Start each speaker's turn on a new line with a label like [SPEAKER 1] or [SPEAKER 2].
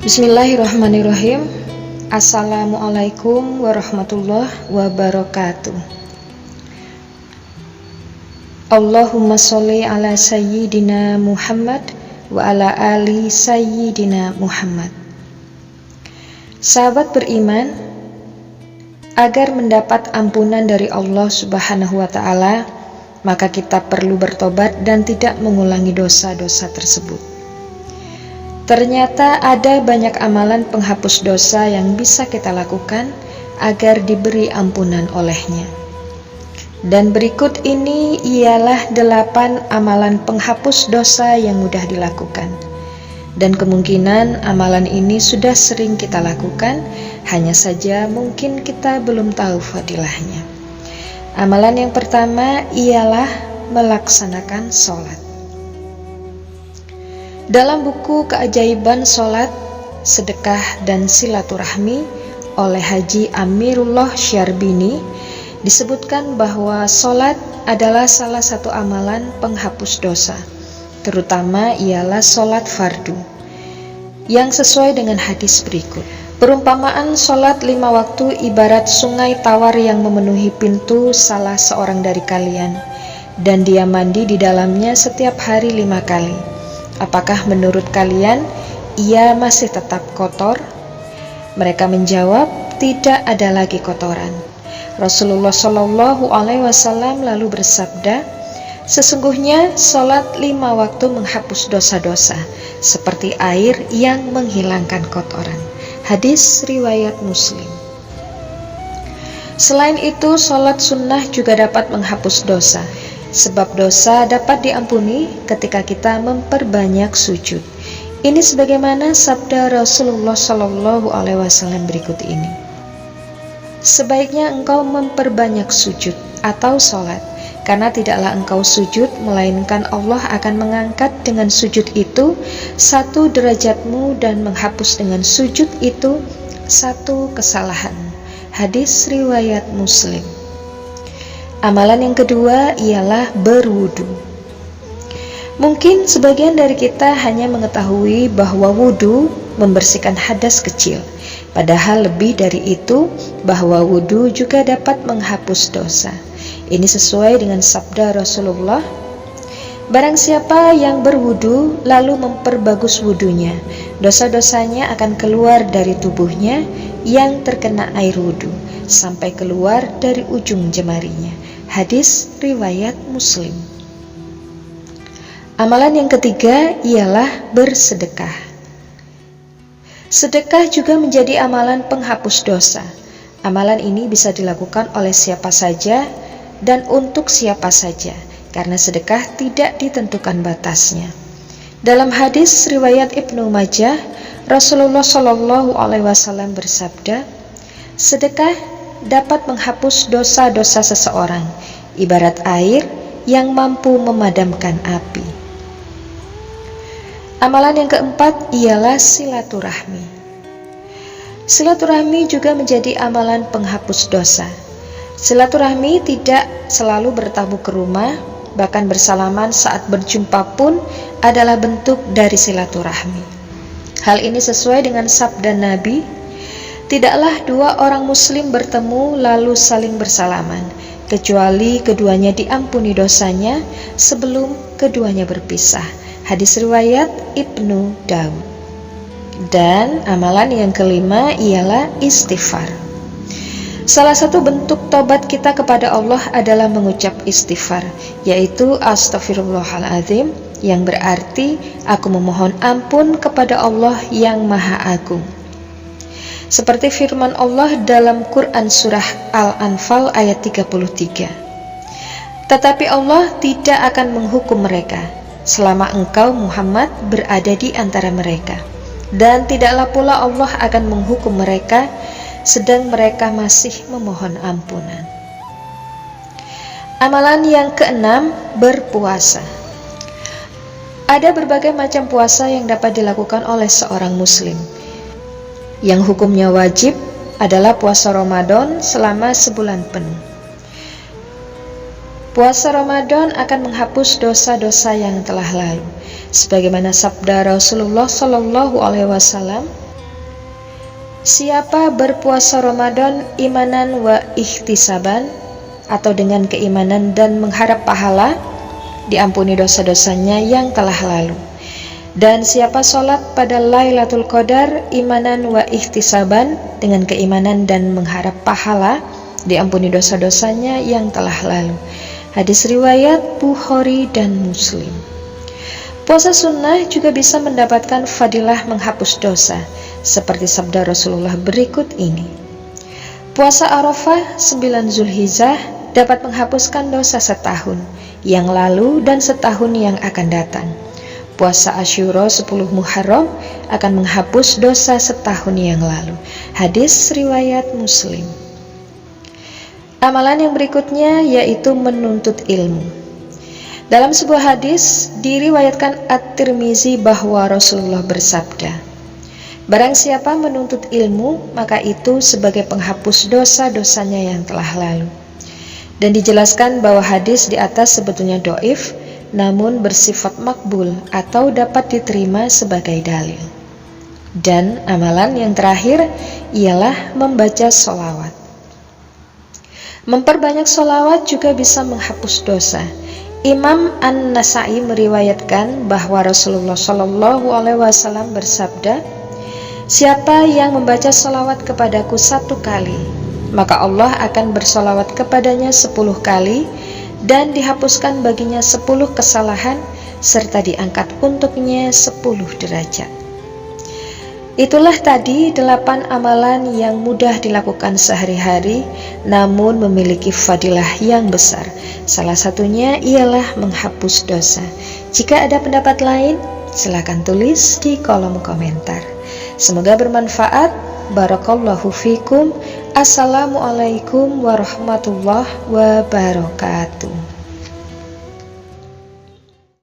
[SPEAKER 1] Bismillahirrahmanirrahim. Assalamualaikum warahmatullahi wabarakatuh. Allahumma sholli ala sayyidina Muhammad wa ala ali sayyidina Muhammad. Sahabat beriman, agar mendapat ampunan dari Allah Subhanahu wa ta'ala, maka kita perlu bertobat dan tidak mengulangi dosa-dosa tersebut. Ternyata ada banyak amalan penghapus dosa yang bisa kita lakukan agar diberi ampunan olehnya. Dan berikut ini ialah 8 amalan penghapus dosa yang mudah dilakukan. Dan kemungkinan amalan ini sudah sering kita lakukan, hanya saja mungkin kita belum tahu fadilahnya. Amalan yang pertama ialah melaksanakan sholat. Dalam buku Keajaiban Sholat, Sedekah dan Silaturahmi oleh Haji Amirullah Syarbini disebutkan bahwa sholat adalah salah satu amalan penghapus dosa, terutama ialah sholat fardu, yang sesuai dengan hadis berikut. Perumpamaan sholat 5 waktu ibarat sungai tawar yang memenuhi pintu salah seorang dari kalian, dan dia mandi di dalamnya setiap hari 5 kali. Apakah menurut kalian ia masih tetap kotor? Mereka menjawab, tidak ada lagi kotoran. Rasulullah Shallallahu Alaihi Wasallam lalu bersabda, sesungguhnya sholat 5 waktu menghapus dosa-dosa seperti air yang menghilangkan kotoran. Hadis riwayat Muslim. Selain itu, sholat sunnah juga dapat menghapus dosa, sebab dosa dapat diampuni ketika kita memperbanyak sujud. Ini sebagaimana sabda Rasulullah Shallallahu Alaihi Wasallam berikut ini. Sebaiknya engkau memperbanyak sujud atau sholat, karena tidaklah engkau sujud, melainkan Allah akan mengangkat dengan sujud itu 1 derajatmu dan menghapus dengan sujud itu 1 kesalahan. Hadis riwayat Muslim. Amalan yang kedua ialah berwudu. Mungkin sebagian dari kita hanya mengetahui bahwa wudu membersihkan hadas kecil, padahal lebih dari itu, bahwa wudu juga dapat menghapus dosa. Ini sesuai dengan sabda Rasulullah, barang siapa yang berwudu lalu memperbagus wudunya, dosa-dosanya akan keluar dari tubuhnya yang terkena air wudu sampai keluar dari ujung jemarinya. Hadis riwayat Muslim. Amalan yang ketiga ialah bersedekah. Sedekah juga menjadi amalan penghapus dosa. Amalan ini bisa dilakukan oleh siapa saja dan untuk siapa saja, karena sedekah tidak ditentukan batasnya. Dalam hadis riwayat Ibnu Majah, Rasulullah Shallallahu Alaihi Wasallam bersabda, sedekah dapat menghapus dosa-dosa seseorang, ibarat air yang mampu memadamkan api. Amalan yang keempat ialah silaturahmi. Silaturahmi juga menjadi amalan penghapus dosa. Silaturahmi tidak selalu bertamu ke rumah, bahkan bersalaman saat berjumpa pun adalah bentuk dari silaturahmi. Hal ini sesuai dengan sabda Nabi, tidaklah 2 orang muslim bertemu lalu saling bersalaman, kecuali keduanya diampuni dosanya sebelum keduanya berpisah. Hadis riwayat Ibnu Daud. Dan amalan yang kelima ialah istighfar. Salah satu bentuk tobat kita kepada Allah adalah mengucap istighfar, yaitu Astaghfirullahaladzim, yang berarti aku memohon ampun kepada Allah yang Maha Agung. Seperti firman Allah dalam Quran surah Al-Anfal ayat 33. Tetapi Allah tidak akan menghukum mereka selama engkau Muhammad berada di antara mereka, dan tidaklah pula Allah akan menghukum mereka sedang mereka masih memohon ampunan. Amalan yang keenam, berpuasa. Ada berbagai macam puasa yang dapat dilakukan oleh seorang muslim. Yang hukumnya wajib adalah puasa Ramadan selama sebulan penuh. Puasa Ramadan akan menghapus dosa-dosa yang telah lalu. Sebagaimana sabda Rasulullah Shallallahu Alaihi Wasallam, Siapa berpuasa Ramadan imanan wa ihtisaban, atau dengan keimanan dan mengharap pahala, diampuni dosa-dosanya yang telah lalu. Dan siapa sholat pada Lailatul Qadar imanan wa ihtisaban, dengan keimanan dan mengharap pahala, diampuni dosa-dosanya yang telah lalu. Hadis riwayat Bukhari dan Muslim. Puasa sunnah juga bisa mendapatkan fadilah menghapus dosa, seperti sabda Rasulullah berikut ini. Puasa Arafah 9 Zulhijjah dapat menghapuskan dosa setahun yang lalu dan setahun yang akan datang. Puasa Asyura 10 Muharram akan menghapus dosa setahun yang lalu. Hadis riwayat Muslim. Amalan yang berikutnya yaitu menuntut ilmu. Dalam sebuah hadis diriwayatkan At-Tirmizi bahwa Rasulullah bersabda, barang siapa menuntut ilmu, maka itu sebagai penghapus dosa-dosanya yang telah lalu. Dan dijelaskan bahwa hadis di atas sebetulnya dhaif, namun bersifat makbul atau dapat diterima sebagai dalil. Dan amalan yang terakhir ialah membaca sholawat. Memperbanyak sholawat juga bisa menghapus dosa. Imam An-Nasa'i meriwayatkan bahwa Rasulullah Shallallahu Alaihi Wasallam bersabda, siapa yang membaca sholawat kepadaku 1 kali, maka Allah akan bersolawat kepadanya 10 kali, dan dihapuskan baginya 10 kesalahan, serta diangkat untuknya 10 derajat. Itulah tadi 8 amalan yang mudah dilakukan sehari-hari, namun memiliki fadilah yang besar. Salah satunya ialah menghapus dosa. Jika ada pendapat lain, silakan tulis di kolom komentar. Semoga bermanfaat. Barakallahu fikum. Assalamualaikum warahmatullahi wabarakatuh.